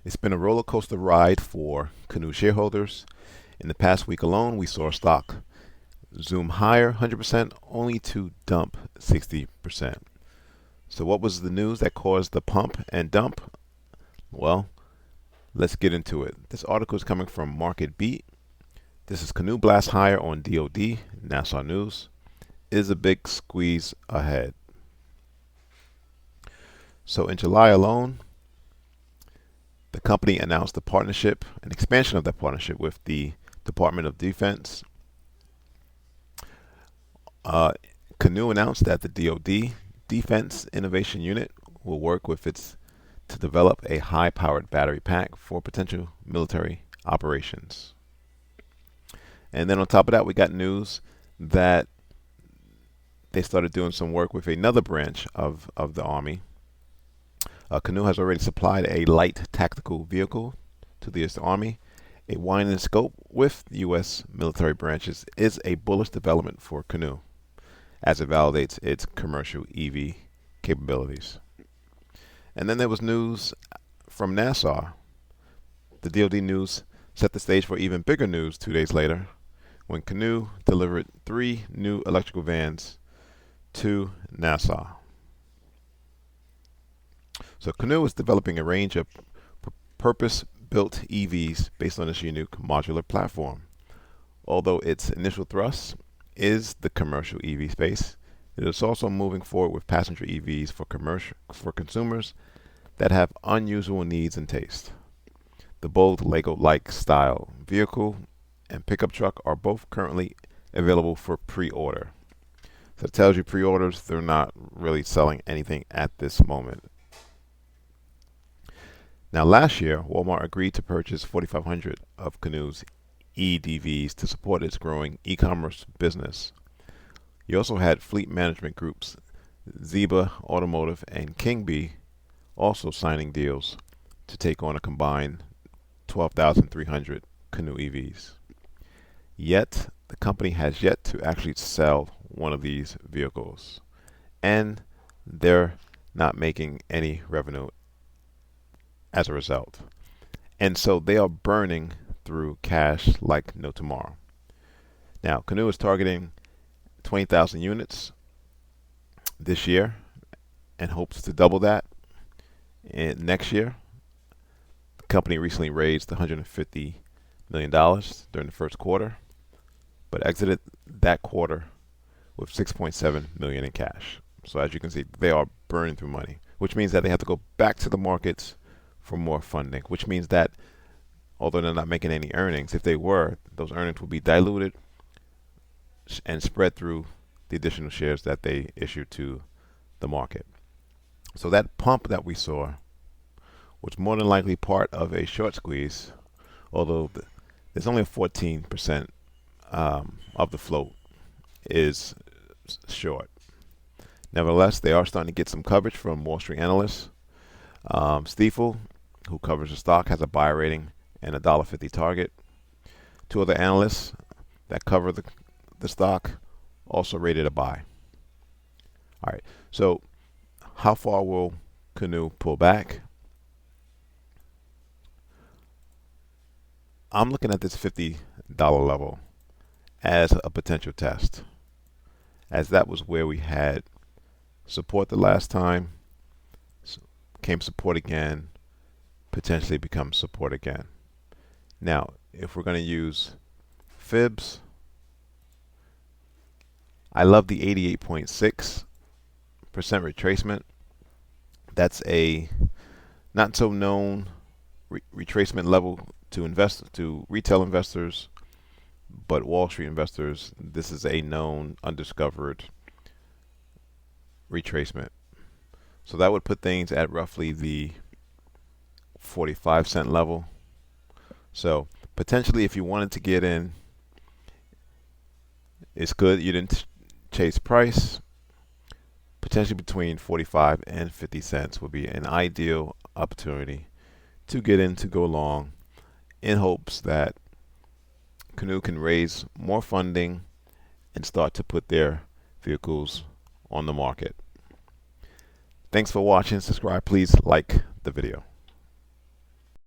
It's been a roller coaster ride for Canoo shareholders. In the past week alone, we saw stock zoom higher 100% only to dump 60%. So what was the news that caused the pump and dump? Well, let's get into it. This article is coming from Market Beat. This is Canoo blast higher on DoD, NASA News. Is a big squeeze ahead. So in July alone, the company announced a partnership, an expansion of that partnership with the Department of Defense. Canoo announced that the DoD Defense Innovation Unit will work with its to develop a high-powered battery pack for potential military operations. And then on top of that, we got news that they started doing some work with another branch of the Army. Canoo has already supplied a light tactical vehicle to the U.S. Army. A wide in scope with the U.S. military branches is a bullish development for Canoo, as it validates its commercial EV capabilities. And then there was news from NASA. The DoD news set the stage for even bigger news 2 days later, when Canoo delivered 3 new electrical vans to NASA. So Canoo is developing a range of purpose-built EVs based on this unique modular platform. Although its initial thrust is the commercial EV space, it is also moving forward with passenger EVs for consumers that have unusual needs and taste. The bold Lego-like style vehicle and pickup truck are both currently available for pre-order. So it tells you pre-orders, they're not really selling anything at this moment. Now, last year, Walmart agreed to purchase 4,500 of Canoo's EDVs to support its growing e-commerce business. You also had fleet management groups, Zeba Automotive and King Bee, also signing deals to take on a combined 12,300 Canoo EVs. Yet, the company has yet to actually sell one of these vehicles, and they're not making any revenue as a result. And so they are burning through cash like no tomorrow. Now, Canoo is targeting 20,000 units this year and hopes to double that next year. The company recently raised $150 million during the first quarter, but exited that quarter with $6.7 million in cash. So as you can see, they are burning through money, which means that they have to go back to the markets for more funding, which means that although they're not making any earnings, if they were, those earnings would be diluted and spread through the additional shares that they issue to the market. So that pump that we saw was more than likely part of a short squeeze, although there's only a 14% of the float is short. Nevertheless, they are starting to get some coverage from Wall Street analysts. Stifel, who covers the stock, has a buy rating and a $1.50 target. 2 other analysts that cover the stock also rated a buy. All right, so how far will Canoo pull back? I'm looking at this $50 level as a potential test, as that was where we had support the last time, came support again, potentially becomes support again. Now, if we're going to use fibs, I love the 88.6% retracement. That's a not so known retracement level to retail investors, but Wall Street investors, this is a known undiscovered retracement. So that would put things at roughly the 45-cent level. So potentially, if you wanted to get in, it's good. You didn't chase price. Potentially between 45 and 50 cents would be an ideal opportunity to get in, to go long, in hopes that Canoo can raise more funding and start to put their vehicles on the market. Thanks for watching. Subscribe. Please like the video.